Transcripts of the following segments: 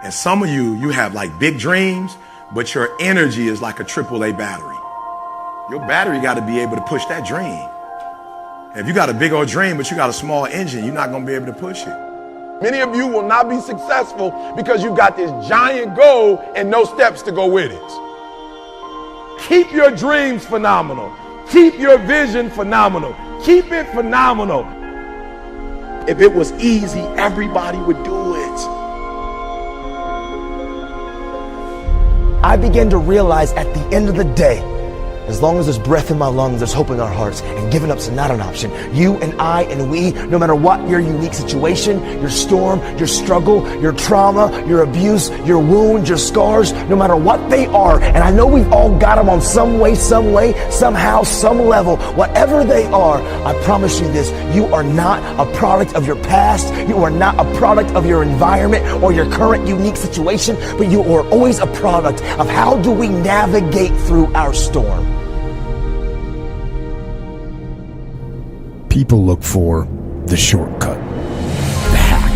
And some of you have like big dreams, but your energy is like a AAA battery. Your battery got to be able to push that dream. If you got a big old dream, but you got a small engine, you're not going to be able to push it. Many of you will not be successful because you got this giant goal and no steps to go with it. Keep your dreams phenomenal. Keep your vision phenomenal. Keep it phenomenal. If it was easy, everybody would do it. I began to realize at the end of the day, as long as there's breath in my lungs, there's hope in our hearts, and giving up's not an option. You and I and we, no matter what your unique situation, your storm, your struggle, your trauma, your abuse, your wound, your scars, no matter what they are, and I know we've all got them on some way, somehow, some level, whatever they are, I promise you this, you are not a product of your past, you are not a product of your environment or your current unique situation, but you are always a product of how do we navigate through our storm. People look for the shortcut, the hack.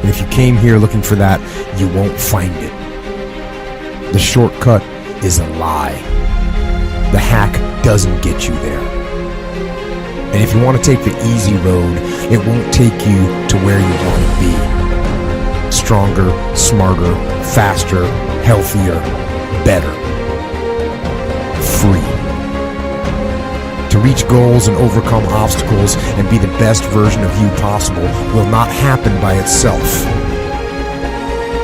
And if you came here looking for that, you won't find it. The shortcut is a lie. The hack doesn't get you there. And if you want to take the easy road, it won't take you to where you want to be. Stronger, smarter, faster, healthier, better, free. To reach goals and overcome obstacles and be the best version of you possible will not happen by itself.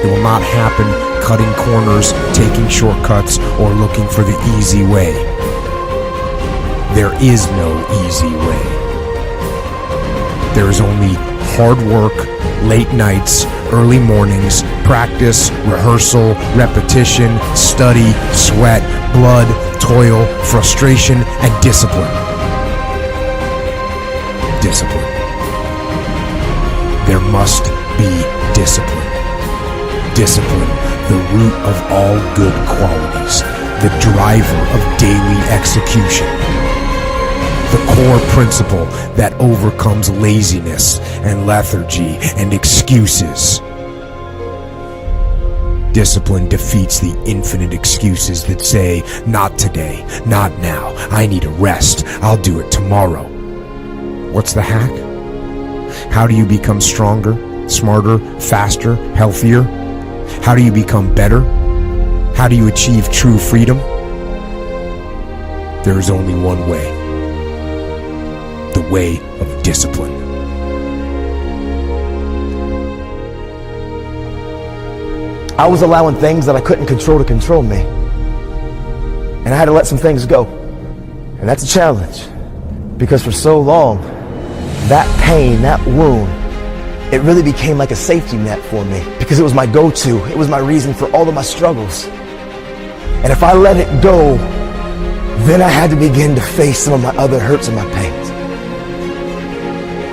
It will not happen cutting corners, taking shortcuts, or looking for the easy way. There is no easy way. There is only hard work, late nights, early mornings, practice, rehearsal, repetition, study, sweat, blood, toil, frustration, and discipline. Discipline. There must be discipline. Discipline, the root of all good qualities, the driver of daily execution, the core principle that overcomes laziness and lethargy and excuses. Discipline defeats the infinite excuses that say, not today, not now, I need a rest, I'll do it tomorrow. What's the hack? How do you become stronger, smarter, faster, healthier? How do you become better? How do you achieve true freedom? There is only one way. The way of discipline. I was allowing things that I couldn't control to control me. And I had to let some things go. And that's a challenge. Because for so long, that pain, that wound, it really became like a safety net for me. Because it was my go-to. It was my reason for all of my struggles. And if I let it go, then I had to begin to face some of my other hurts and my pains.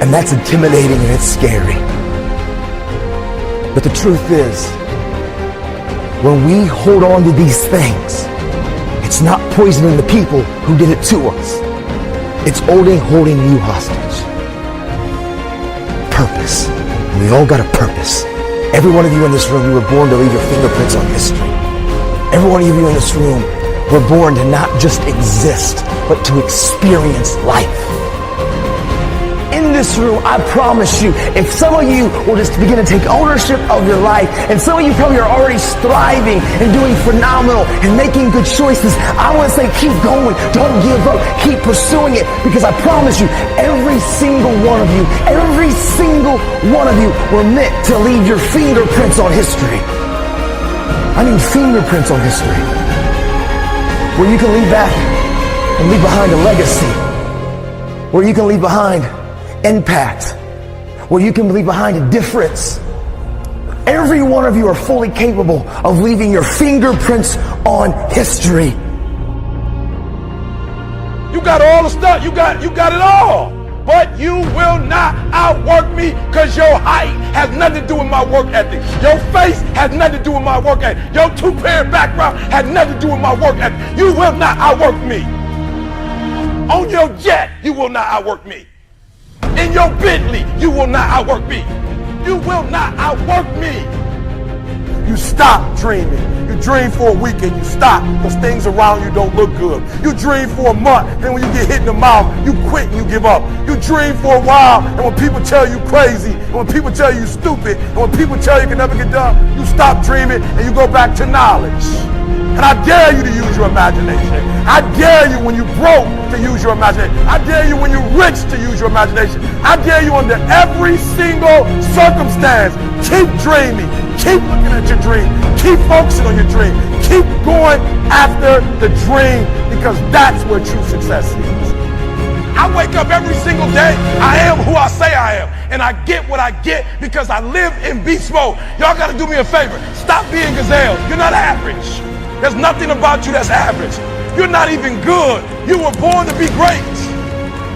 And that's intimidating and it's scary. But the truth is, when we hold on to these things, it's not poisoning the people who did it to us. It's holding you hostage. Purpose. We all got a purpose. Every one of you in this room, you were born to leave your fingerprints on history. Every one of you in this room were born to not just exist, but to experience life. In this room, I promise you, if some of you will just begin to take ownership of your life, and some of you probably are already striving and doing phenomenal and making good choices, I want to say keep going, don't give up, keep pursuing it, because I promise you, every single one of you were meant to leave your fingerprints on history. I mean fingerprints on history, where you can leave back and leave behind a legacy, where you can leave behind impact, where you can leave behind a difference. Every one of you are fully capable of leaving your fingerprints on history. You got all the stuff, you got it all. But you will not outwork me, because your height has nothing to do with my work ethic. Your face has nothing to do with my work ethic. Your two-parent background has nothing to do with my work ethic. You will not outwork me. On your jet, you will not outwork me. In your Bentley, you will not outwork me. You will not outwork me. you stop dreaming. You dream for a week and you stop because things around you don't look good. You dream for a month and when you get hit in the mouth, you quit and you give up. You dream for a while and when people tell you crazy, and when people tell you stupid, and when people tell you can never get done, you stop dreaming and you go back to knowledge. And I dare you to use your imagination. I dare you when you're broke to use your imagination. I dare you when you're rich to use your imagination. I dare you under every single circumstance. Keep dreaming. Keep looking at your dream. Keep focusing on your dream. Keep going after the dream because that's where true success is. I wake up every single day. I am who I say I am. And I get what I get because I live in beast mode. Y'all got to do me a favor. Stop being gazelles. You're not average. There's nothing about you that's average. You're not even good. You were born to be great.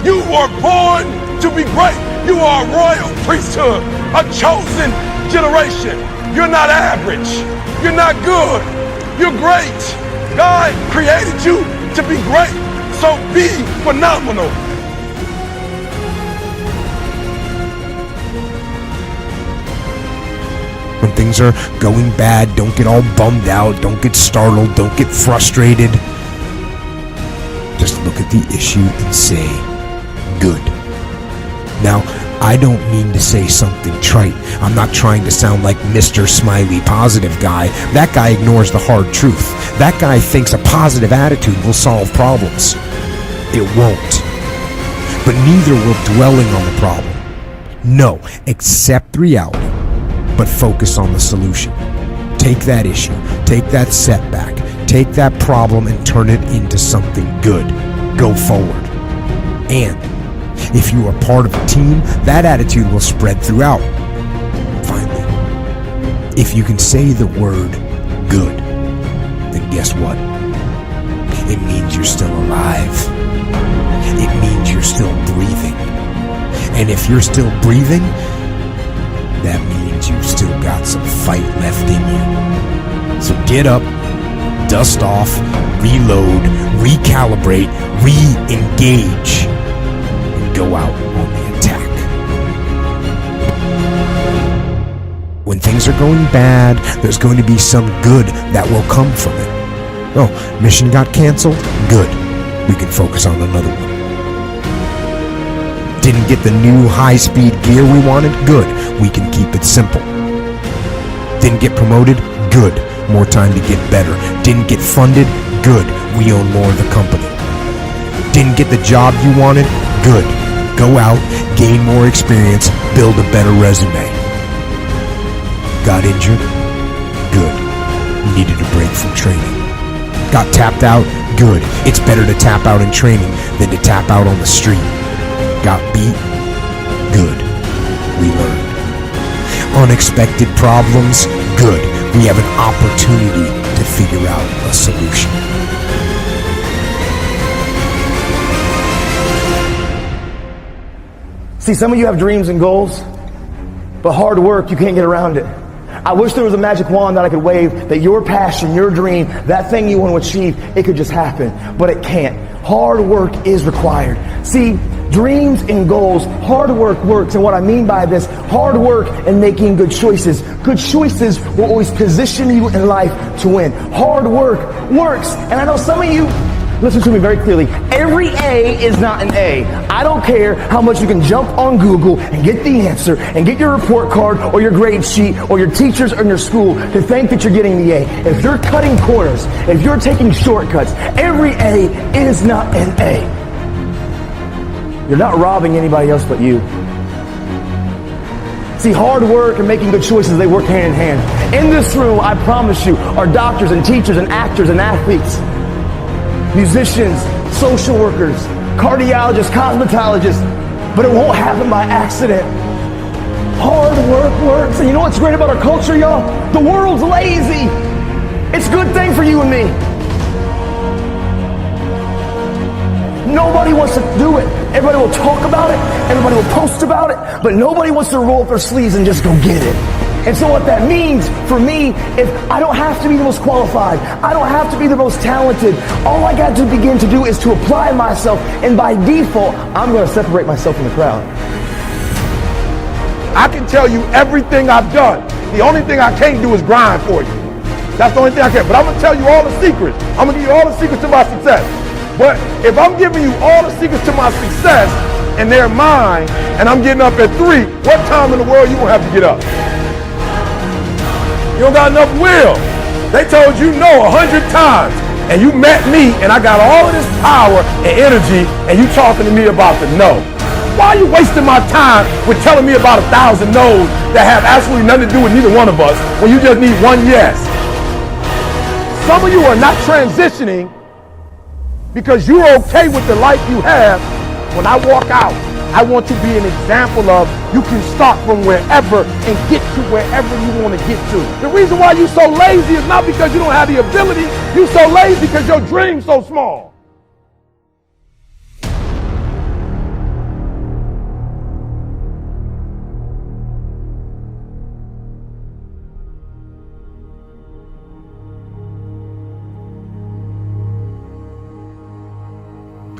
You were born to be great. You are a royal priesthood, a chosen generation. You're not average. You're not good. You're great. God created you to be great. So be phenomenal. When things are going bad, don't get all bummed out, don't get startled, don't get frustrated. Just look at the issue and say, good. Now, I don't mean to say something trite. I'm not trying to sound like Mr. Smiley Positive Guy. That guy ignores the hard truth. That guy thinks a positive attitude will solve problems. It won't. But neither will dwelling on the problem. No, accept reality, but focus on the solution. Take that issue, take that setback, take that problem and turn it into something good. Go forward. And if you are part of a team, that attitude will spread throughout. Finally, if you can say the word good, then guess what? It means you're still alive. It means you're still breathing. And if you're still breathing, that means you've still got some fight left in you. So get up, dust off, reload, recalibrate, re-engage, and go out on the attack. When things are going bad, there's going to be some good that will come from it. Oh, mission got canceled? Good. We can focus on another one. Didn't get the new high-speed gear we wanted? Good. We can keep it simple. Didn't get promoted? Good. More time to get better. Didn't get funded? Good. We own more of the company. Didn't get the job you wanted? Good. Go out, gain more experience, build a better resume. Got injured? Good. Needed a break from training. Got tapped out? Good. It's better to tap out in training than to tap out on the street. Got beat? Good. We learned. Unexpected problems? Good. We have an opportunity to figure out a solution. See, some of you have dreams and goals, but hard work, you can't get around it. I wish there was a magic wand that I could wave, that your passion, your dream, that thing you want to achieve, it could just happen, but it can't. Hard work is required. See, dreams and goals, hard work works. And what I mean by this, hard work and making good choices. Good choices will always position you in life to win. Hard work works. And I know some of you, listen to me very clearly, every A is not an A. I don't care how much you can jump on Google and get the answer and get your report card or your grade sheet or your teachers or your school to think that you're getting the A. If you're cutting corners, if you're taking shortcuts, every A is not an A. You're not robbing anybody else but you. See, hard work and making good choices, they work hand in hand. In this room, I promise you, are doctors and teachers and actors and athletes, musicians, social workers, cardiologists, cosmetologists, but it won't happen by accident. Hard work works. And you know what's great about our culture, y'all? The world's lazy. It's a good thing for you and me. Nobody wants to do it. Everybody will talk about it. Everybody will post about it. But nobody wants to roll up their sleeves and just go get it. And so what that means for me is I don't have to be the most qualified. I don't have to be the most talented. All I got to begin to do is to apply myself. And by default, I'm going to separate myself from the crowd. I can tell you everything I've done The only thing I can't do is grind for you. That's the only thing I can. But I'm going to tell you all the secrets. I'm going to give you all the secrets to my success. But if I'm giving you all the secrets to my success and they're mine, and I'm getting up at 3, what time in the world you going to have to get up? You don't got enough will. They told you no 100 times. And you met me, and I got all of this power and energy, and you talking to me about the no. Why are you wasting my time with telling me about 1,000 no's that have absolutely nothing to do with neither one of us when you just need one yes? Some of you are not transitioning because you're okay with the life you have. When I walk out, I want to be an example of you can start from wherever and get to wherever you want to get to. The reason why you're so lazy is not because you don't have the ability. You're so lazy because your dream's so small.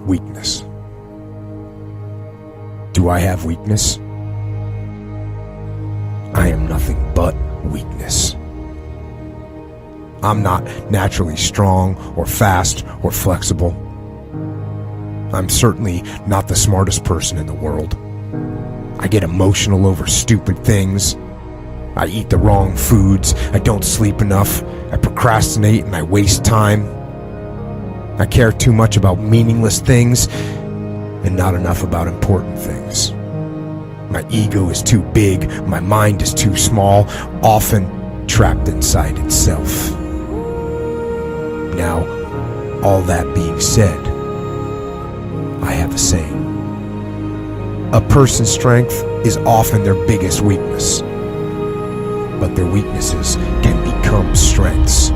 Weakness. Do I have weakness? I am nothing but weakness. I'm not naturally strong or fast or flexible. I'm certainly not the smartest person in the world. I get emotional over stupid things. I eat the wrong foods. I don't sleep enough. I procrastinate and I waste time. I care too much about meaningless things and not enough about important things. My ego is too big, my mind is too small, often trapped inside itself. Now, all that being said, I have a saying. A person's strength is often their biggest weakness, but their weaknesses can become strengths.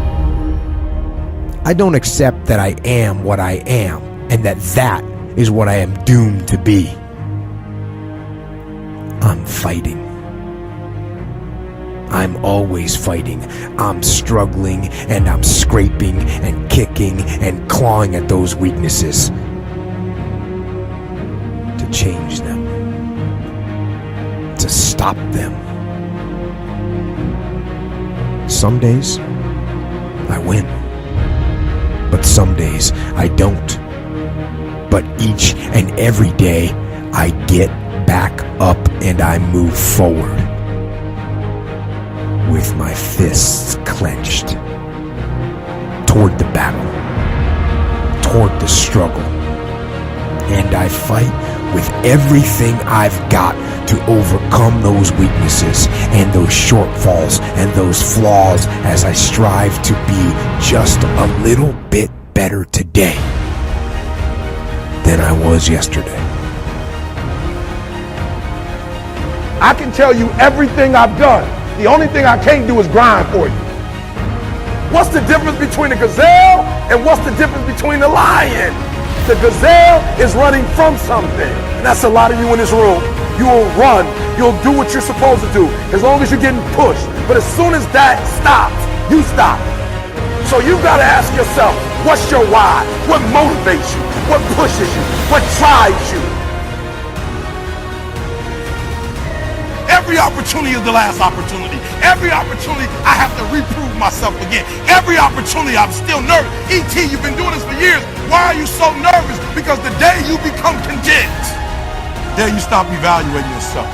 I don't accept that I am what I am, and that is what I am doomed to be. I'm fighting. I'm always fighting. I'm struggling and I'm scraping and kicking and clawing at those weaknesses to change them, to stop them. Some days I win, but some days I don't. But each and every day, I get back up and I move forward with my fists clenched toward the battle, toward the struggle. And I fight with everything I've got to overcome those weaknesses and those shortfalls and those flaws as I strive to be just a little bit better today than I was yesterday. I can tell you everything I've done. The only thing I can't do is grind for you. What's the difference between a gazelle and what's the difference between a lion? The gazelle is running from something. And that's a lot of you in this room. You will run. You'll do what you're supposed to do as long as you're getting pushed. But as soon as that stops, you stop. So you've got to ask yourself, what's your why? What motivates you? What pushes you? What drives you? Every opportunity is the last opportunity. Every opportunity I have to reprove myself again. Every opportunity I'm still nervous. E.T., you've been doing this for years. Why are you so nervous? Because the day you become content, the day you stop evaluating yourself,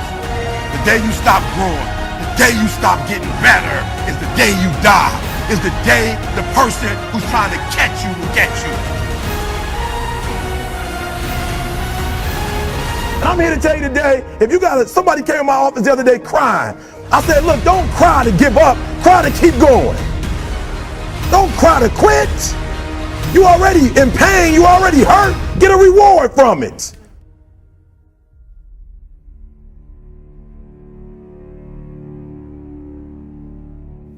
the day you stop growing, the day you stop getting better is the day you die. Is the day the person who's trying to catch you will get you. And I'm here to tell you today, if you got somebody came in my office the other day crying, I said, look, don't cry to give up, cry to keep going. Don't cry to quit. You already in pain, you already hurt, get a reward from it.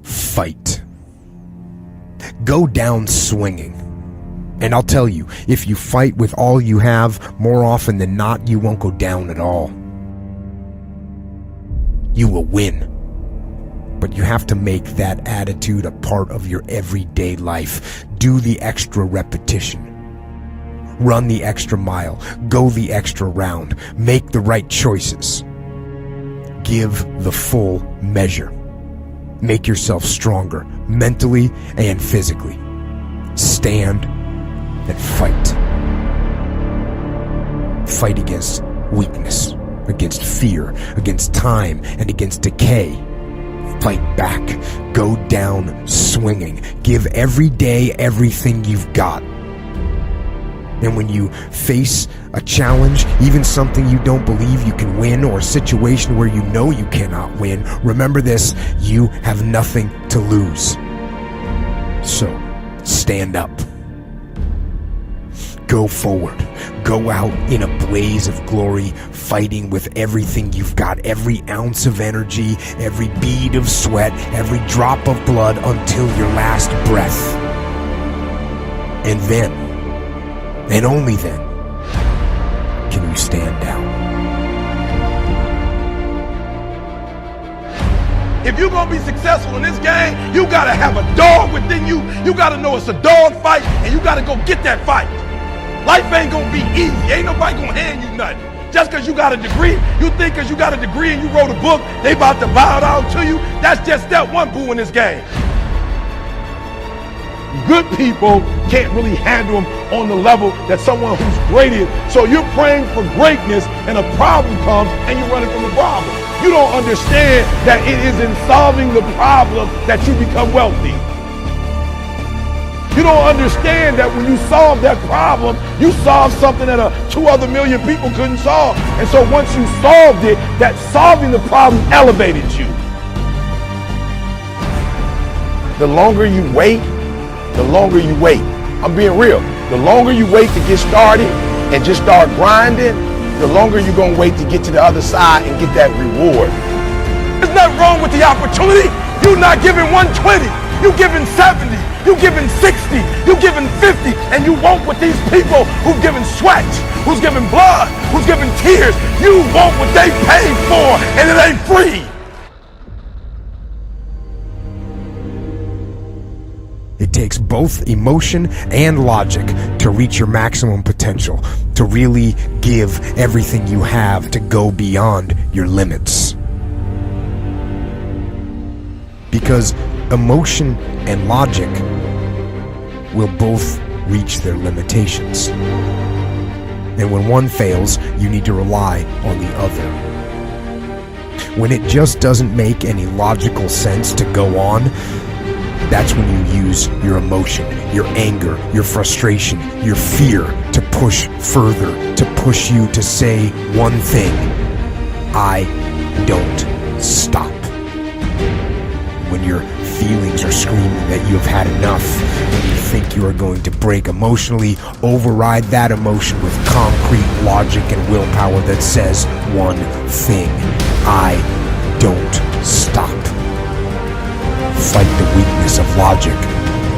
Fight. Go down swinging. And I'll tell you, if you fight with all you have, more often than not, you won't go down at all. You will win. But you have to make that attitude a part of your everyday life. Do the extra repetition. Run the extra mile. Go the extra round. Make the right choices. Give the full measure. Make yourself stronger, mentally and physically. Stand and fight. Fight against weakness, against fear, against time, and against decay. Fight back. Go down swinging. Give every day everything you've got. And when you face a challenge, even something you don't believe you can win, or a situation where you know you cannot win, remember this: you have nothing to lose. So, stand up. Go forward. Go out in a blaze of glory, fighting with everything you've got, every ounce of energy, every bead of sweat, every drop of blood, until your last breath. And then, and only then, can you stand down. If you're going to be successful in this game, you got to have a dog within you. You got to know it's a dog fight, and you got to go get that fight. Life ain't going to be easy. Ain't nobody going to hand you nothing. Just because you got a degree, you think because you got a degree and you wrote a book, they about to bow down to you. That's just step one, boo, in this game. Good people can't really handle them on the level that someone who's great is. So you're praying for greatness and a problem comes and you're running from the problem. You don't understand that it is in solving the problem that you become wealthy. You don't understand that when you solve that problem, you solve something that 2 other million people couldn't solve. And so once you solved it, that solving the problem elevated you. The longer you wait, I'm being real. The longer you wait to get started and just start grinding, the longer you're going to wait to get to the other side and get that reward. There's nothing wrong with the opportunity. You're not giving 120. You're giving 70. You're giving 60. You're giving 50. And you want what these people who've given sweat, who's given blood, who's given tears, you want what they paid for, and it ain't free. It takes both emotion and logic to reach your maximum potential, to really give everything you have, to go beyond your limits. Because emotion and logic will both reach their limitations. And when one fails, you need to rely on the other. When it just doesn't make any logical sense to go on, that's when you use your emotion, your anger, your frustration, your fear to push further, to push you to say one thing: I don't stop. When your feelings are screaming that you have had enough, when you think you are going to break emotionally, override that emotion with concrete logic and willpower that says one thing: I don't stop. Fight the weakness of logic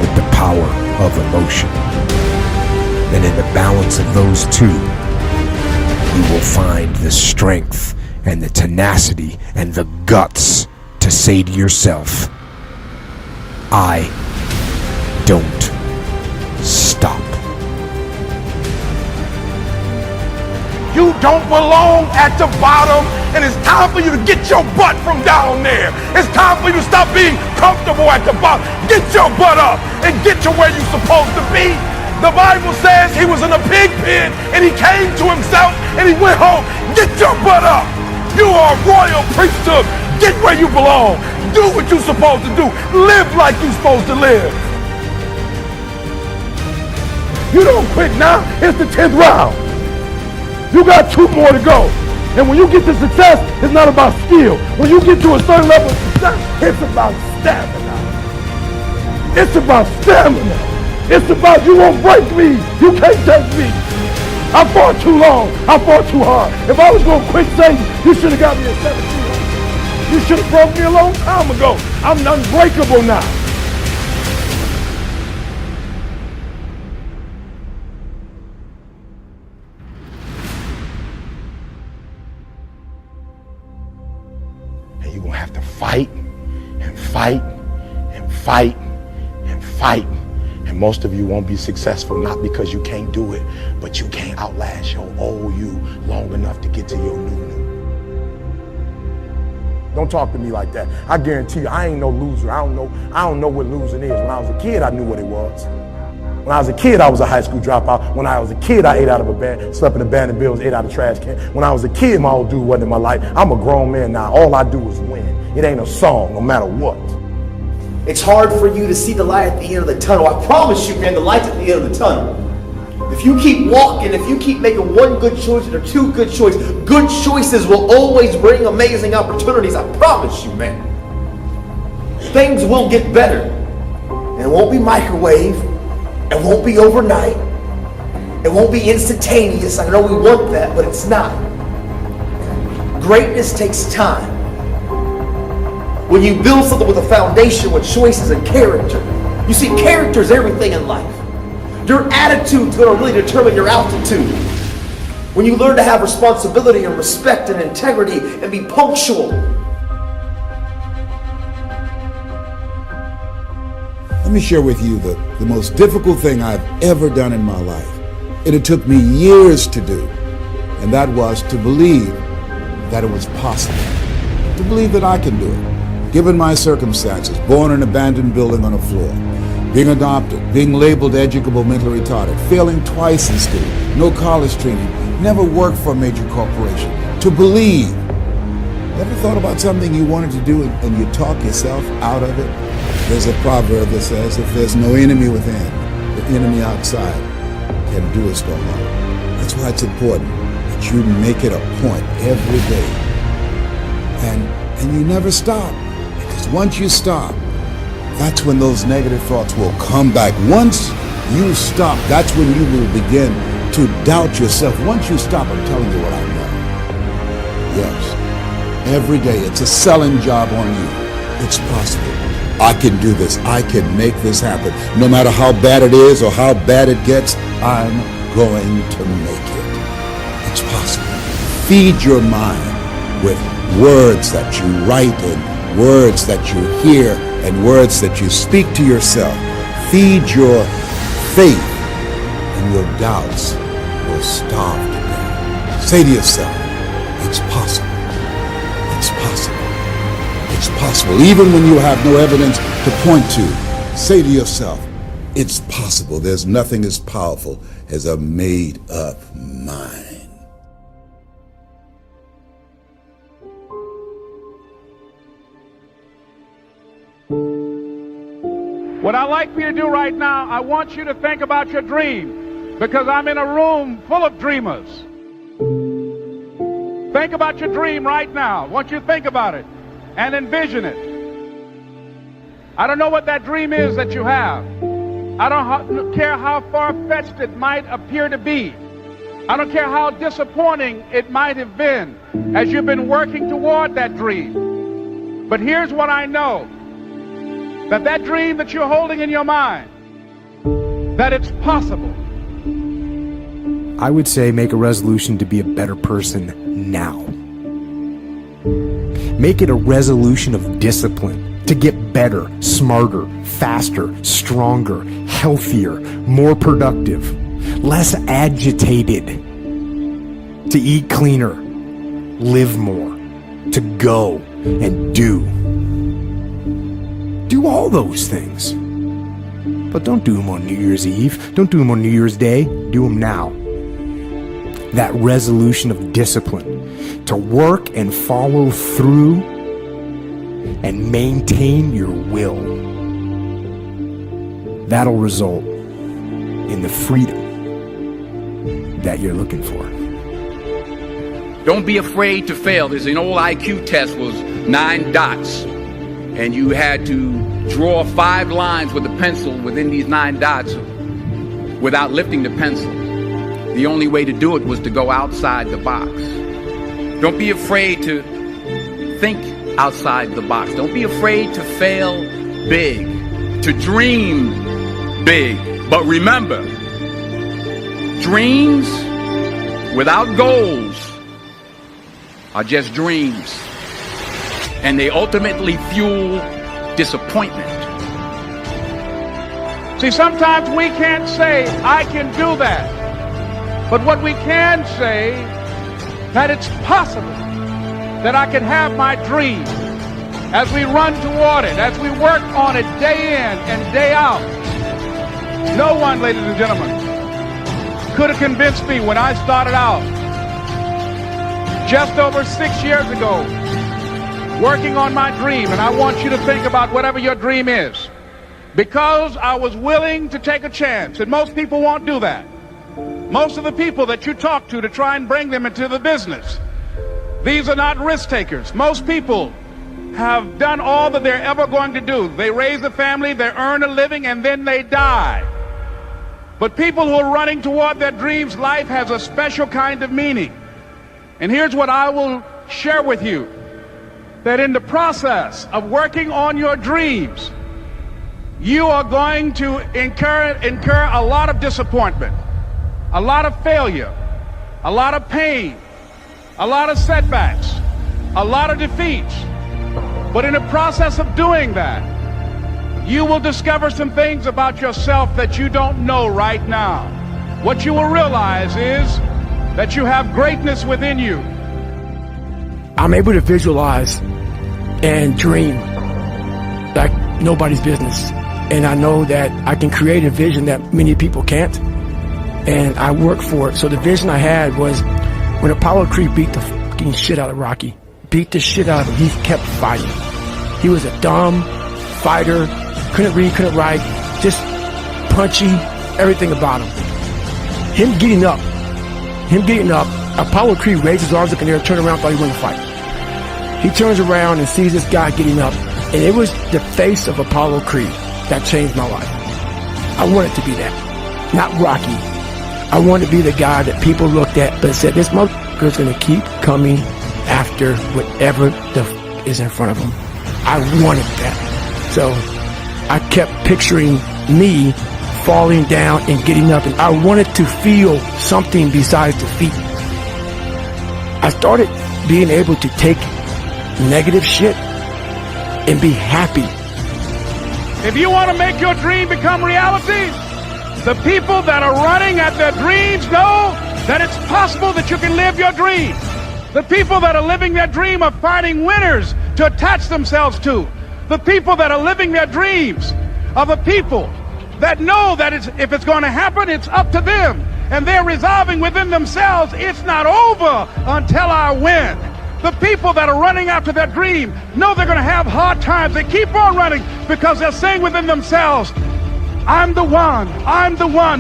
with the power of emotion. And in the balance of those two, you will find the strength and the tenacity and the guts to say to yourself, I don't stop. You don't belong at the bottom, and it's time for you to get your butt from down there. It's time for you to stop being comfortable at the bottom. Get your butt up and get to where you're supposed to be. The Bible says he was in a pig pen and he came to himself and he went home. Get your butt up. You are a royal priesthood. Get where you belong. Do what you're supposed to do. Live like you're supposed to live. You don't quit now. It's the 10th round. You got 2 more to go. And when you get to success, it's not about skill. When you get to a certain level of success, it's about stamina. It's about stamina. It's about you won't break me. You can't take me. I fought too long. I fought too hard. If I was going to quit Satan, you should have got me at 17. You should have broke me a long time ago. I'm unbreakable now. And you're going to have to fight and fight and fight and fight. And most of you won't be successful, not because you can't do it, but you can't outlast your old you long enough to get to your new. Don't talk to me like that. I guarantee you, I ain't no loser. I don't know what losing is. When I was a kid, I knew what it was. When I was a kid, I was a high school dropout. When I was a kid, I ate out of a band, slept in abandoned buildings, ate out of trash can. When I was a kid, my old dude wasn't in my life. I'm a grown man now. All I do is win. It ain't a song, no matter what. It's hard for you to see the light at the end of the tunnel. I promise you, man, the light's at the end of the tunnel. If you keep walking, if you keep making one good choice or two good choices will always bring amazing opportunities. I promise you, man. Things will get better. And it won't be microwave. It won't be overnight. It won't be instantaneous. I know we want that, but it's not. Greatness takes time. When you build something with a foundation with choices and character, you see, character is everything in life. Your attitude is going to really determine your altitude. When you learn to have responsibility and respect and integrity and be punctual. Let me share with you the most difficult thing I've ever done in my life. And it took me years to do. And that was to believe that it was possible. To believe that I can do it. Given my circumstances, born in an abandoned building on a floor, being adopted, being labeled educable, mentally retarded, failing twice in school, no college training, never worked for a major corporation. To believe. Ever thought about something you wanted to do and you talk yourself out of it? There's a proverb that says, if there's no enemy within, the enemy outside can do us no harm. That's why it's important that you make it a point every day. And you never stop. Because once you stop, that's when those negative thoughts will come back. Once you stop, that's when you will begin to doubt yourself. Once you stop, I'm telling you what I know. Yes, every day it's a selling job on you. It's possible. I can do this. I can make this happen. No matter how bad it is or how bad it gets, I'm going to make it. It's possible. Feed your mind with words that you write and words that you hear and words that you speak to yourself. Feed your faith and your doubts will starve to death. Say to yourself, it's possible. It's possible. It's possible. Even when you have no evidence to point to, say to yourself, it's possible. There's nothing as powerful as a made-up mind. What I'd like for you to do right now, I want you to think about your dream, because I'm in a room full of dreamers. Think about your dream right now. I want you to think about it and envision it. I don't know what that dream is that you have. I don't care how far-fetched it might appear to be. I don't care how disappointing it might have been as you've been working toward that dream. But here's what I know. That dream that you're holding in your mind, that it's possible. I would say make a resolution to be a better person now. Make it a resolution of discipline to get better, smarter, faster, stronger, healthier, more productive, less agitated, to eat cleaner, live more, to go and do. Do all those things. But don't do them on New Year's Eve. Don't do them on New Year's Day. Do them now. That resolution of discipline to work and follow through and maintain your will. That'll result in the freedom that you're looking for. Don't be afraid to fail. There's an old IQ test, was 9 dots. And you had to draw 5 lines with a pencil within these 9 dots without lifting the pencil. The only way to do it was to go outside the box. Don't be afraid to think outside the box. Don't be afraid to fail big, to dream big. But remember, dreams without goals are just dreams. And they ultimately fuel disappointment. See, sometimes we can't say, I can do that. But what we can say, that it's possible that I can have my dream. as we run toward it, as we work on it day in and day out. No one, ladies and gentlemen, could have convinced me when I started out just over 6 years ago, working on my dream. And I want you to think about whatever your dream is, because I was willing to take a chance. And most people won't do that. Most of the people that you talk to try and bring them into the business, these are not risk takers. Most people have done all that they're ever going to do. They raise a family, they earn a living, and then they die. But people who are running toward their dreams, life has a special kind of meaning. And here's what I will share with you, that in the process of working on your dreams, you are going to incur a lot of disappointment, a lot of failure, a lot of pain, a lot of setbacks, a lot of defeats. But in the process of doing that, you will discover some things about yourself that you don't know right now. What you will realize is that you have greatness within you. I'm able to visualize and dream like nobody's business. And I know that I can create a vision that many people can't. And I work for it. So the vision I had was when Apollo Creed beat the fucking shit out of Rocky, beat the shit out of him, he kept fighting. He was a dumb fighter, couldn't read, couldn't write, just punchy, everything about him. Him getting up, Apollo Creed raised his arms up in the air, turned around, thought he wouldn't fight. He turns around and sees this guy getting up, and it was the face of Apollo Creed that changed my life. I wanted to be that, not Rocky. I wanted to be the guy that people looked at but said, this motherfucker's gonna keep coming after whatever the is in front of him. I wanted that. So I kept picturing me falling down and getting up, and I wanted to feel something besides defeat. I started being able to take negative shit and be happy. If you want to make your dream become reality, the people that are running at their dreams know that it's possible that you can live your dream. The people that are living their dream are finding winners to attach themselves to. The people that are living their dreams are the people that know that if it's going to happen, it's up to them. And they're resolving within themselves, it's not over until I win. The people that are running after their dream know they're going to have hard times. They keep on running because they're saying within themselves, I'm the one,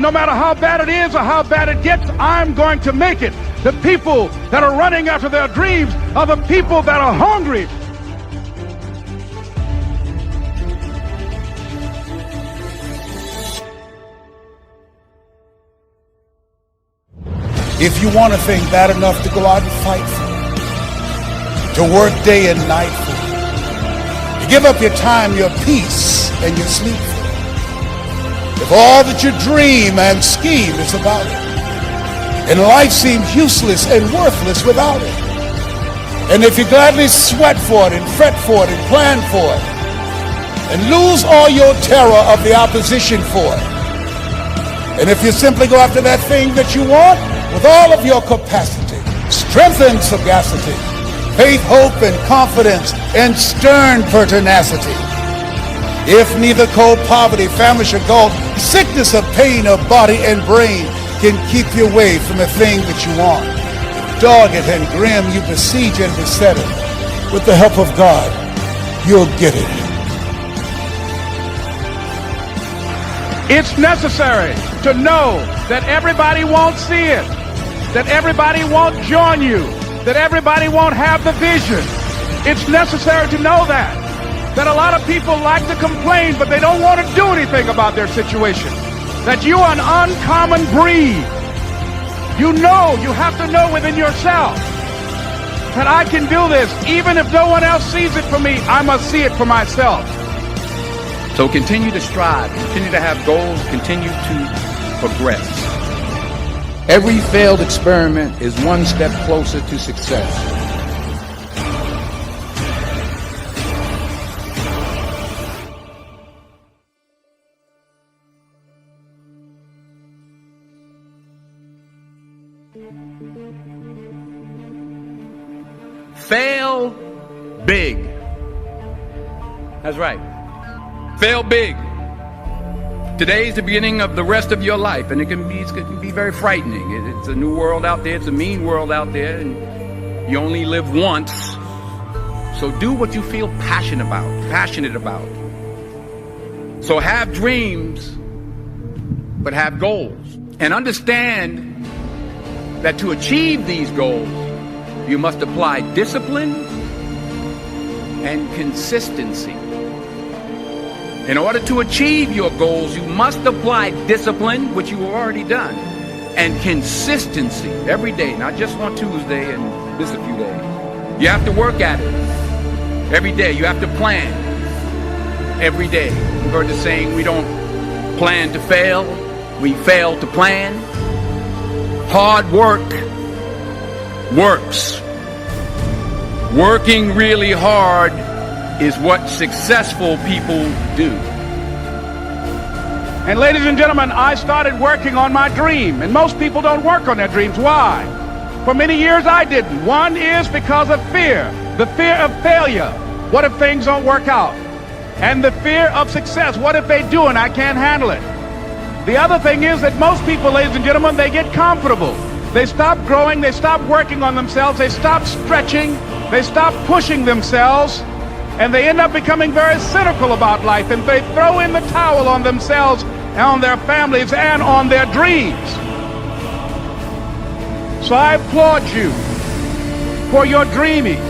no matter how bad it is or how bad it gets, I'm going to make it. The people that are running after their dreams are the people that are hungry. If you want a thing bad enough to go out and fight for, to work day and night for, to give up your time, your peace, and your sleep for, if all that you dream and scheme is about it, and life seems useless and worthless without it, and if you gladly sweat for it and fret for it and plan for it, and lose all your terror of the opposition for it, and if you simply go after that thing that you want with all of your capacity, strength and sagacity, faith, hope, and confidence, and stern pertinacity, if neither cold poverty, famish, or gulf, sickness or pain of body and brain can keep you away from the thing that you want, dogged and grim, you besiege and beset it. With the help of God, you'll get it. It's necessary to know that everybody won't see it, that everybody won't join you, that everybody won't have the vision. It's necessary to know that a lot of people like to complain, but they don't want to do anything about their situation. That you are an uncommon breed. You know, you have to know within yourself that I can do this. Even if no one else sees it for me, I must see it for myself. So continue to strive, continue to have goals, continue to progress. Every failed experiment is one step closer to success. Fail big. That's right. Fail big. Today is the beginning of the rest of your life, and it can be very frightening. It's a new world out there. It's a mean world out there, and you only live once. So do what you feel passionate about. So have dreams, but have goals. And understand that to achieve these goals, you must apply discipline and consistency. In order to achieve your goals, you must apply discipline, which you have already done, and consistency every day, not just on Tuesday and this a few days. You have to work at it every day. You have to plan every day. You've heard the saying, we don't plan to fail, we fail to plan. Hard work works. Working really hard is what successful people do. And ladies and gentlemen, I started working on my dream. And most people don't work on their dreams. Why? For many years I didn't. One is because of fear. The fear of failure. What if things don't work out? And the fear of success. What if they do and I can't handle it? The other thing is that most people, ladies and gentlemen, they get comfortable. They stop growing. They stop working on themselves. They stop stretching. They stop pushing themselves. And they end up becoming very cynical about life, and they throw in the towel on themselves and on their families and on their dreams. So I applaud you for your dreaming,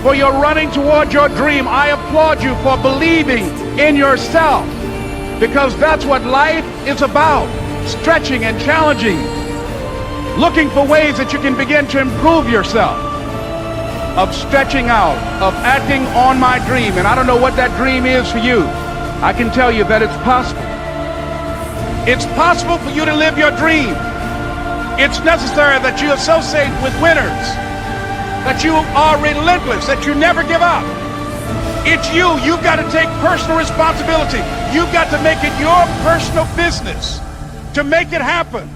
for your running toward your dream. I applaud you for believing in yourself, because that's what life is about, stretching and challenging, looking for ways that you can begin to improve yourself. Of stretching out, of acting on my dream. And I don't know what that dream is for you. I can tell you that it's possible. It's possible for you to live your dream. It's necessary that you associate with winners, that you are relentless, that you never give up. It's you. You've got to take personal responsibility. You've got to make it your personal business to make it happen.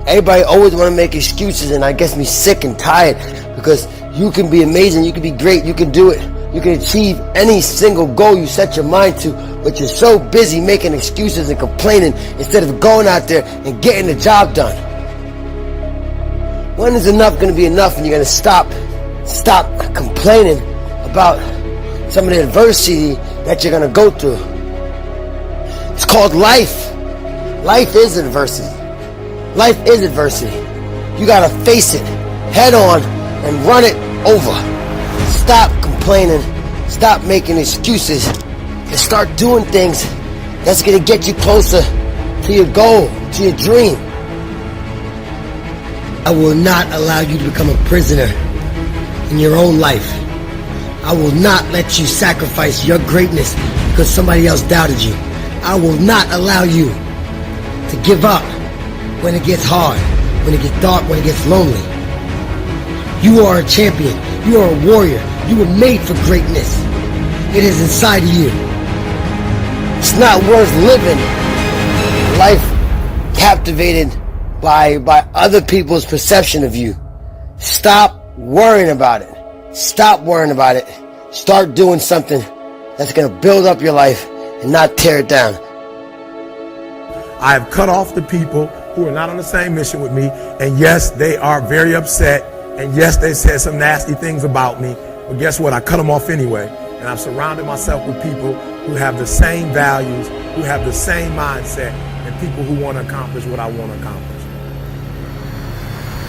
Everybody always want to make excuses, and that gets me sick and tired, because you can be amazing, you can be great, you can do it, you can achieve any single goal you set your mind to, but you're so busy making excuses and complaining instead of going out there and getting the job done. When is enough going to be enough, and you're going to stop complaining about some of the adversity that you're going to go through? It's called life. Life is adversity. Life is adversity. You gotta face it head on and run it over. Stop complaining, stop making excuses, and start doing things that's gonna get you closer to your goal, to your dream. I will not allow you to become a prisoner in your own life. I will not let you sacrifice your greatness because somebody else doubted you. I will not allow you to give up when it gets hard, when it gets dark, when it gets lonely. You are a champion. You are a warrior. You were made for greatness. It is inside of you. It's not worth living life captivated by other people's perception of you. Stop worrying about it. Stop worrying about it. Start doing something that's going to build up your life and not tear it down. I have cut off the people who are not on the same mission with me, and yes, they are very upset, and yes, they said some nasty things about me, but guess what? I cut them off anyway, and I've surrounded myself with people who have the same values, who have the same mindset, and people who want to accomplish what I want to accomplish.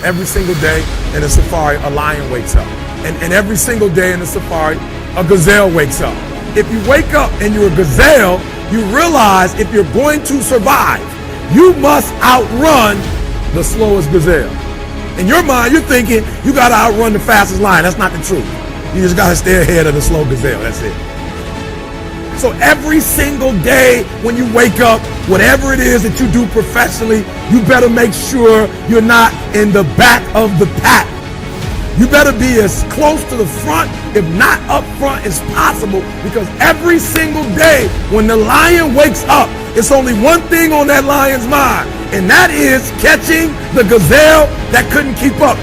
Every single day in the safari, a lion wakes up, and every single day in the safari, a gazelle wakes up. If you wake up and you're a gazelle, you realize if you're going to survive, you must outrun the slowest gazelle. In your mind, you're thinking you got to outrun the fastest lion. That's not the truth. You just got to stay ahead of the slow gazelle. That's it. So every single day when you wake up, whatever it is that you do professionally, you better make sure you're not in the back of the pack. You better be as close to the front, if not up front, as possible, because every single day when the lion wakes up, it's only one thing on that lion's mind, and that is catching the gazelle that couldn't keep up.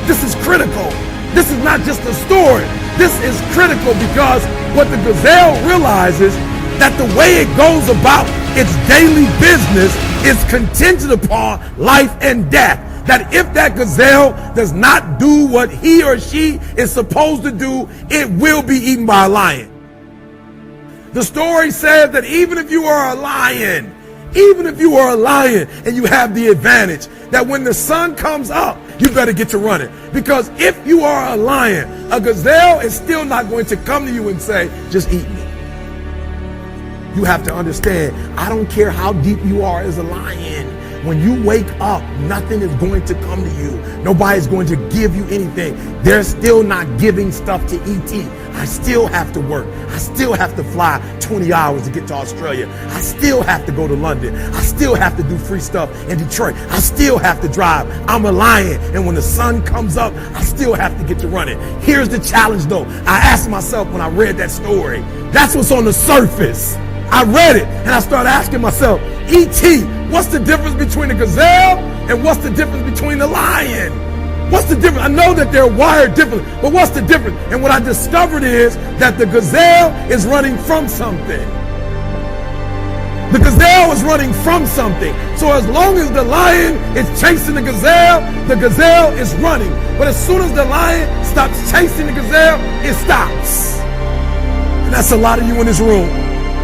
This is critical. This is not just a story. This is critical because what the gazelle realizes that the way it goes about its daily business is contingent upon life and death. That if that gazelle does not do what he or she is supposed to do, it will be eaten by a lion. The story says that even if you are a lion and you have the advantage, that when the sun comes up, you better get to running. Because if you are a lion, a gazelle is still not going to come to you and say, just eat me. You have to understand, I don't care how deep you are as a lion. When you wake up, nothing is going to come to you. Nobody's going to give you anything. They're still not giving stuff to ET. I still have to work. I still have to fly 20 hours to get to Australia. I still have to go to London. I still have to do free stuff in Detroit. I still have to drive. I'm a lion. And when the sun comes up, I still have to get to running. Here's the challenge though. I asked myself when I read that story, that's what's on the surface. I read it and I started asking myself, E.T., what's the difference between a gazelle and what's the difference between the lion? What's the difference? I know that they're wired differently, but what's the difference? And what I discovered is that the gazelle is running from something. The gazelle is running from something. So as long as the lion is chasing the gazelle is running. But as soon as the lion stops chasing the gazelle, it stops. And that's a lot of you in this room.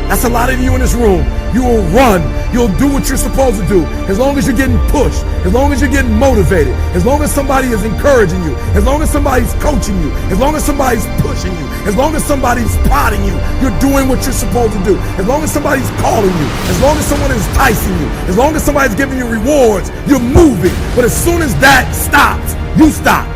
That's a lot of you in this room. You will run. You'll do what you're supposed to do. As long as you're getting pushed. As long as you're getting motivated. As long as somebody is encouraging you. As long as somebody's coaching you. As long as somebody's pushing you. As long as somebody's prodding you. You're doing what you're supposed to do. As long as somebody's calling you. As long as someone is enticing you. As long as somebody's giving you rewards. You're moving. But as soon as that stops, you stop.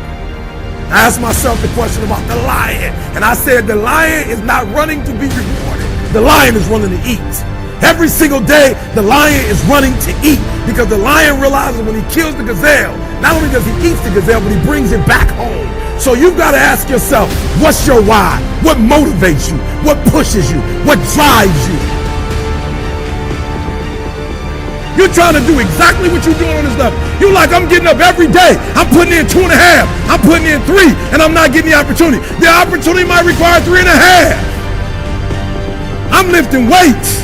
I asked myself the question about the lion. And I said the lion is not running to be rewarded. The lion is running to eat. Every single day, the lion is running to eat because the lion realizes when he kills the gazelle, not only does he eat the gazelle, but he brings it back home. So you've got to ask yourself, what's your why? What motivates you? What pushes you? What drives you? You're trying to do exactly what you're doing on this level. You're like, I'm getting up every day. I'm putting in 2.5. I'm putting in 3, and I'm not getting the opportunity. The opportunity might require 3.5. I'm lifting weights.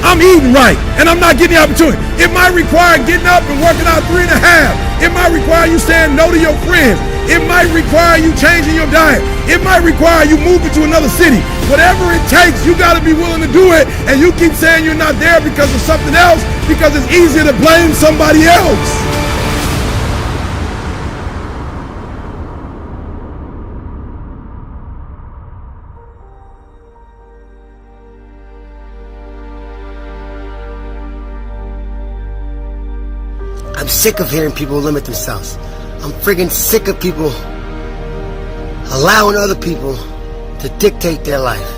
I'm eating right, and I'm not getting the opportunity. It might require getting up and working out 3.5. It might require you saying no to your friends. It might require you changing your diet. It might require you moving to another city. Whatever it takes, you got to be willing to do it. And you keep saying you're not there because of something else, because it's easier to blame somebody else. I'm sick of hearing people limit themselves. I'm friggin' sick of people allowing other people to dictate their life.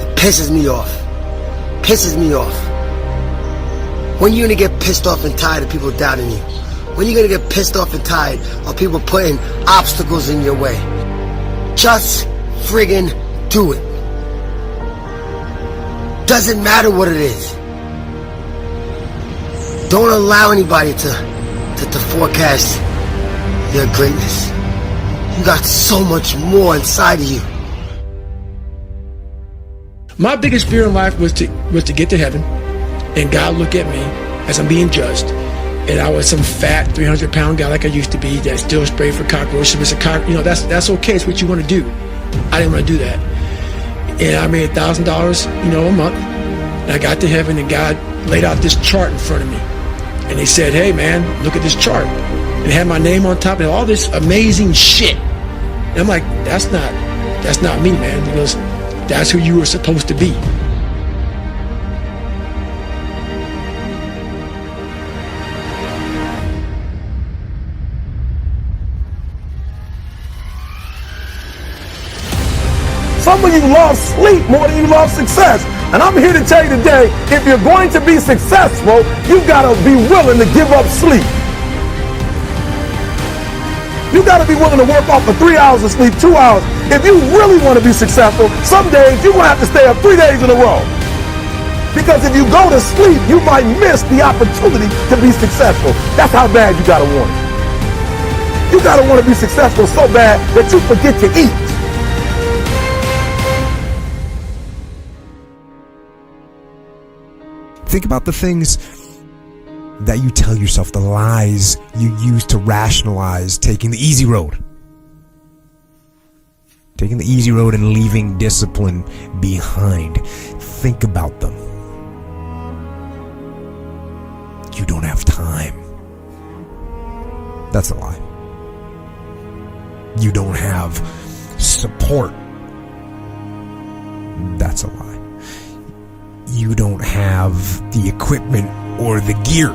It pisses me off. Pisses me off. When are you gonna get pissed off and tired of people doubting you? When are you gonna get pissed off and tired of people putting obstacles in your way? Just friggin' do it. Doesn't matter what it is. Don't allow anybody to forecast your greatness. You got so much more inside of you. My biggest fear in life was to get to heaven and God look at me as I'm being judged, and I was some fat 300-pound guy like I used to be that still sprayed for cockroaches. That's okay. It's what you want to do. I didn't want to do that, and I made $1,000 a month. And I got to heaven and God laid out this chart in front of me. And they said, hey man, look at this chart. And it had my name on top and all this amazing shit. And I'm like, that's not me, man. He goes, that's who you were supposed to be. Some of you love sleep more than you love success. And I'm here to tell you today, if you're going to be successful, you've got to be willing to give up sleep. You got to be willing to work off for 3 hours of sleep, 2 hours. If you really want to be successful, some days you're going to have to stay up 3 days in a row. Because if you go to sleep, you might miss the opportunity to be successful. That's how bad you got to want it. You got to want to be successful so bad that you forget to eat. Think about the things that you tell yourself, the lies you use to rationalize taking the easy road. Taking the easy road and leaving discipline behind. Think about them. You don't have time. That's a lie. You don't have support. That's a lie. You don't have the equipment or the gear.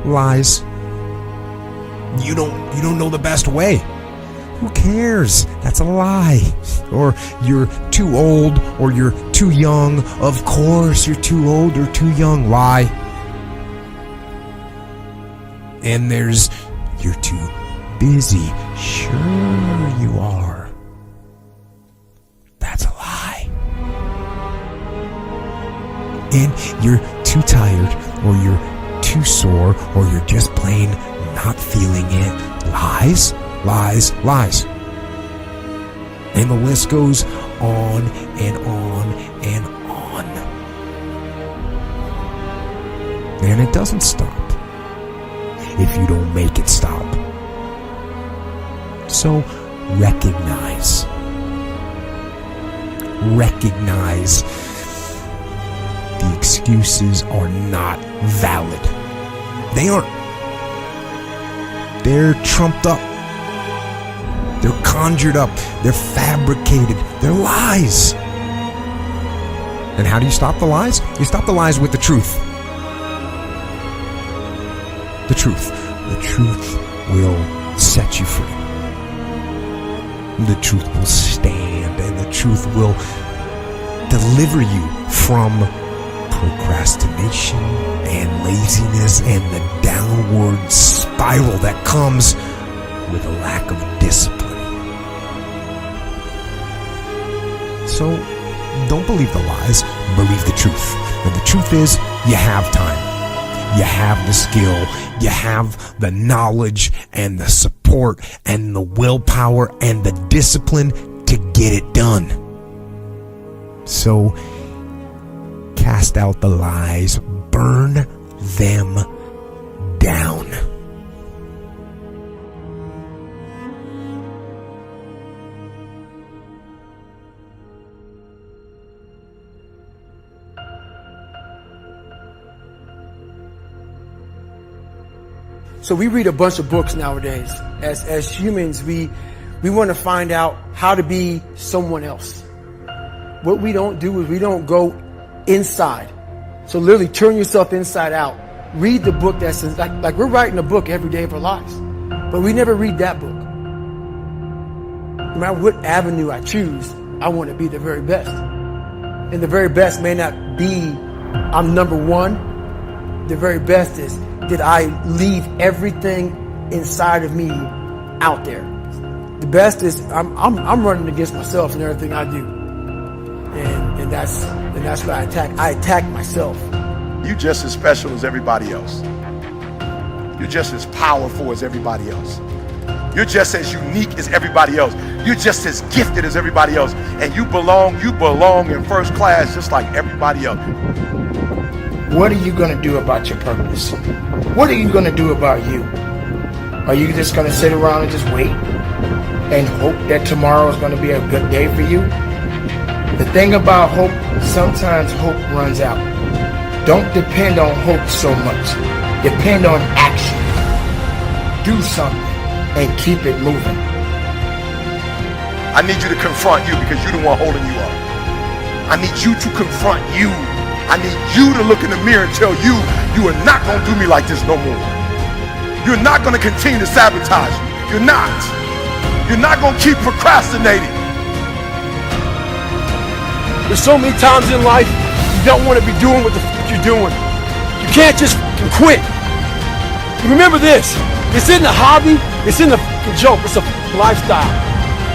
Lies. You don't know the best way. Who cares? That's a lie. Or you're too old, or you're too young. Of course you're too old or too young. Lie. And there's you're too busy. Sure you are. That's a lie. And you're too tired, or you're too sore, or you're just plain not feeling it. Lies, lies, lies. And the list goes on and on and on. And it doesn't stop if you don't make it stop. So recognize the excuses are not valid. They aren't. They're trumped up. They're conjured up. They're fabricated. They're lies. And how do you stop the lies? You stop the lies with the truth. The truth. The truth will set you free. The truth will stand, and the truth will deliver you from procrastination and laziness and the downward spiral that comes with a lack of discipline. So don't believe the lies, believe the truth. And the truth is, you have time. You have the skill, you have the knowledge and the support and the willpower and the discipline to get it done. So cast out the lies, burn them down. So we read a bunch of books nowadays. As humans, we want to find out how to be someone else. What we don't do is we don't go inside. So literally turn yourself inside out. Read the book that's like we're writing a book every day of our lives, but we never read that book. No matter what avenue I choose, I want to be the very best. And the very best may not be I'm number one. The very best is, did I leave everything inside of me out there? The best is I'm running against myself in everything I do, and that's what I attack. I attack myself. You're just as special as everybody else. You're just as powerful as everybody else. You're just as unique as everybody else. You're just as gifted as everybody else, and you belong in first class just like everybody else. What are you going to do about your purpose? What are you going to do about you? Are you just going to sit around and just wait and hope that tomorrow is going to be a good day for you? The thing about hope, sometimes hope runs out. Don't depend on hope so much. Depend on action. Do something and keep it moving. I need you to confront you because you're the one holding you up. I need you to confront you. I need you to look in the mirror and tell you, you are not going to do me like this no more. You're not going to continue to sabotage me. You're not. You're not going to keep procrastinating. There's so many times in life you don't want to be doing what the you're doing. You can't just quit. Remember this. This isn't a hobby. It's in the joke. It's a lifestyle.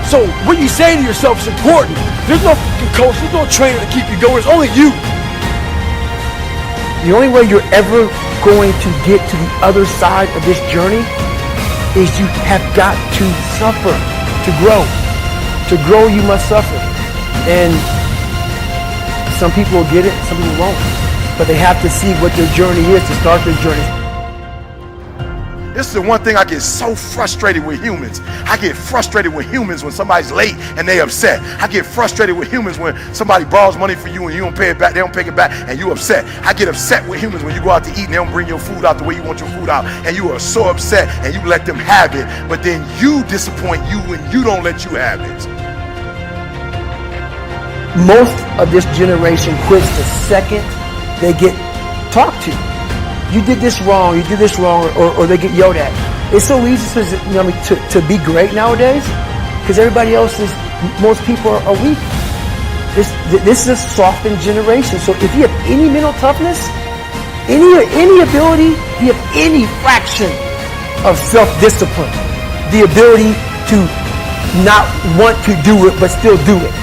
So what you say to yourself is important. There's no coach, there's no trainer to keep you going. It's only you. The only way you're ever going to get to the other side of this journey is you have got to suffer to grow. To grow, you must suffer. And some people will get it, some people won't. But they have to see what their journey is to start their journey. This is the one thing I get so frustrated with humans. I get frustrated with humans when somebody's late and they upset. I get frustrated with humans when somebody borrows money from you and you don't pay it back, they don't pay it back, and you upset. I get upset with humans when you go out to eat and they don't bring your food out the way you want your food out, and you are so upset and you let them have it, but then you disappoint you when you don't let you have it. Most of this generation quits the second they get talked to. You did this wrong, or they get yelled at. It's so easy to be great nowadays because everybody else is, most people are weak. This is a softened generation. So if you have any mental toughness, any ability, if you have any fraction of self-discipline, the ability to not want to do it but still do it.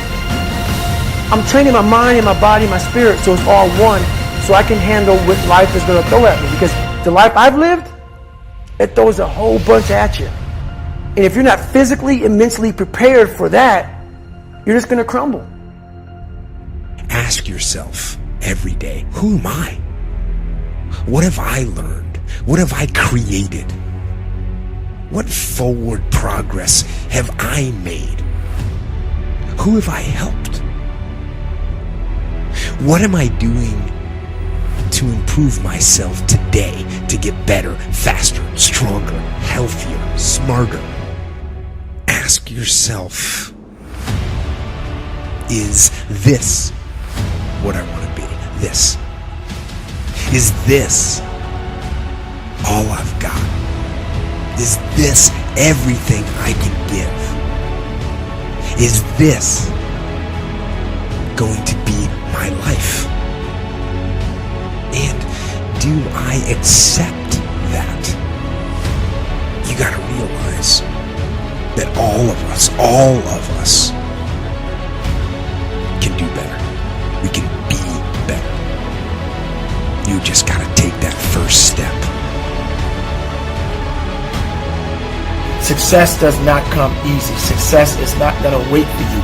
I'm training my mind and my body and my spirit so it's all one, so I can handle what life is going to throw at me. Because the life I've lived, it throws a whole bunch at you. And if you're not physically and mentally prepared for that, you're just going to crumble. Ask yourself every day, who am I? What have I learned? What have I created? What forward progress have I made? Who have I helped? What am I doing to improve myself today to get better, faster, stronger, healthier, smarter? Ask yourself, is this what I want to be? This. Is this all I've got? Is this everything I can give? Is this going to be my life? And do I accept that? You gotta realize that all of us can do better. We can be better. You just gotta take that first step. Success does not come easy. Success is not going to wait for you.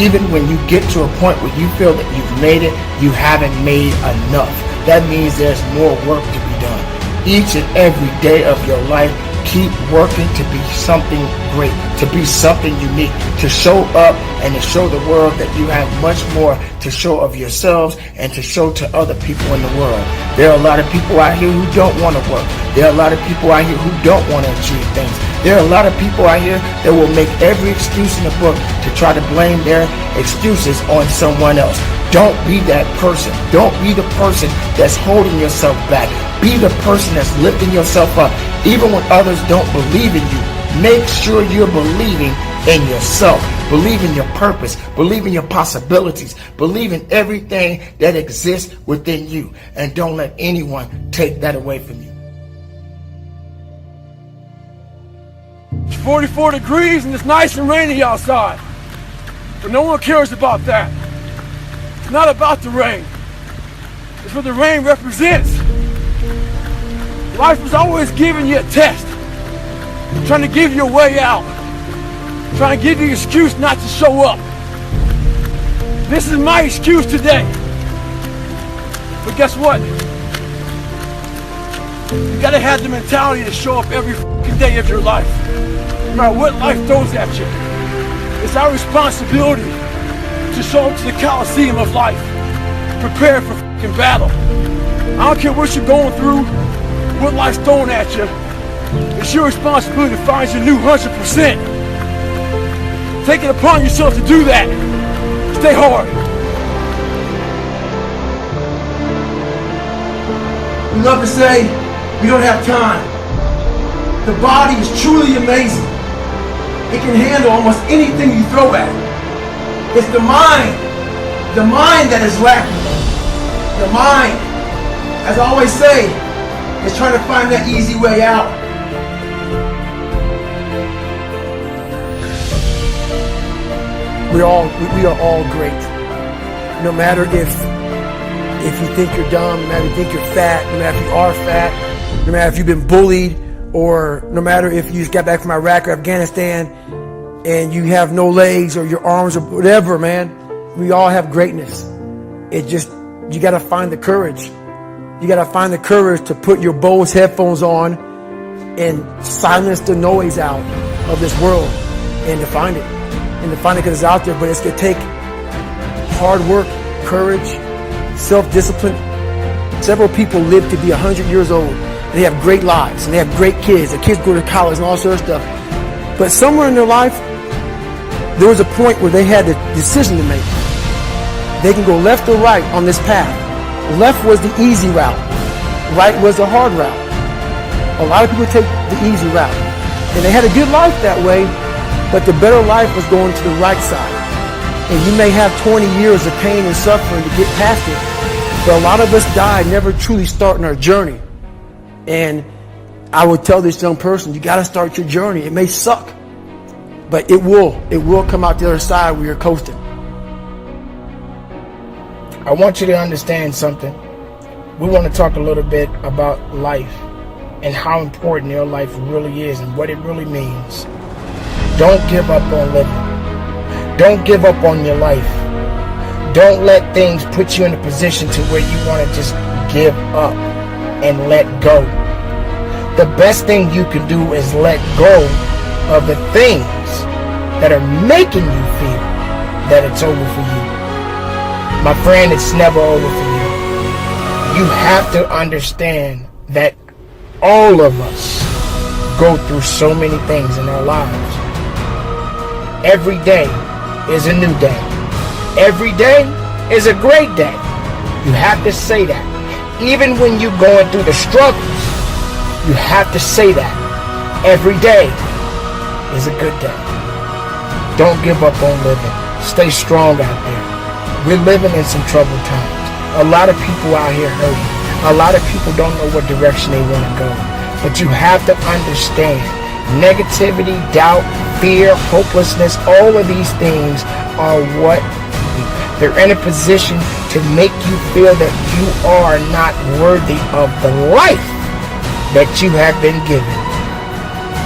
Even when you get to a point where you feel that you've made it, you haven't made enough. That means there's more work to be done. Each and every day of your life, keep working to be something great, to be something unique, to show up and to show the world that you have much more to show of yourselves and to show to other people in the world. There are a lot of people out here who don't want to work. There are a lot of people out here who don't want to achieve things. There are a lot of people out here that will make every excuse in the book to try to blame their excuses on someone else. Don't be that person. Don't be the person that's holding yourself back. Be the person that's lifting yourself up. Even when others don't believe in you, make sure you're believing in yourself. Believe in your purpose. Believe in your possibilities. Believe in everything that exists within you. And don't let anyone take that away from you. It's 44 degrees and it's nice and rainy outside. But no one cares about that. It's not about the rain. It's what the rain represents. Life is always giving you a test. Trying to give you a way out. Trying to give you an excuse not to show up. This is my excuse today. But guess what? You gotta have the mentality to show up every day of your life. No matter what life throws at you. It's our responsibility to show up to the Coliseum of life. Prepare for battle. I don't care what you're going through, what life's throwing at you. It's your responsibility to find your new 100%. Take it upon yourself to do that. Stay hard. We love to say we don't have time. The body is truly amazing. It can handle almost anything you throw at it. It's the mind that is lacking. The mind, as I always say, is trying to find that easy way out. we are all great. No matter if you think you're dumb, no matter if you think you're fat, no matter if you are fat, no matter if you've been bullied, or no matter if you just got back from Iraq or Afghanistan and you have no legs or your arms or whatever, man. We all have greatness. It just, you gotta find the courage. You gotta find the courage to put your Bose headphones on and silence the noise out of this world and to find it. And to find it because it's out there, but it's gonna take hard work, courage, self-discipline. Several people live to be 100 years old. They have great lives and they have great kids. The kids go to college and all sorts of stuff. But somewhere in their life, there was a point where they had a decision to make. They can go left or right on this path. Left was the easy route. Right was the hard route. A lot of people take the easy route. And they had a good life that way, but the better life was going to the right side. And you may have 20 years of pain and suffering to get past it. But a lot of us die never truly starting our journey. And I would tell this young person, you got to start your journey. It may suck, but it will come out the other side where you're coasting. I want you to understand something. We want to talk a little bit about life and how important your life really is and what it really means. Don't give up on living. Don't give up on your life. Don't let things put you in a position to where you want to just give up and let go. The best thing you can do is let go of the things that are making you feel that it's over for you. My friend, it's never over for you. You have to understand that all of us go through so many things in our lives. Every day is a new day. Every day is a great day. You have to say that. Even when you're going through the struggles, you have to say that. Every day is a good day. Don't give up on living. Stay strong out there. We're living in some troubled times. A lot of people out here hurting. A lot of people don't know what direction they want to go. But you have to understand, negativity, doubt, fear, hopelessness, all of these things are what they're in a position to make you feel that you are not worthy of the life that you have been given.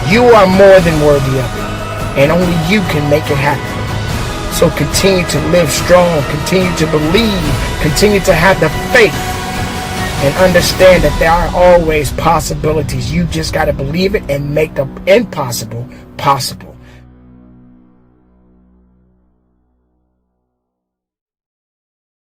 You are more than worthy of it, and only you can make it happen. So continue to live strong, continue to believe, continue to have the faith, and understand that there are always possibilities. You just got to believe it and make the impossible possible.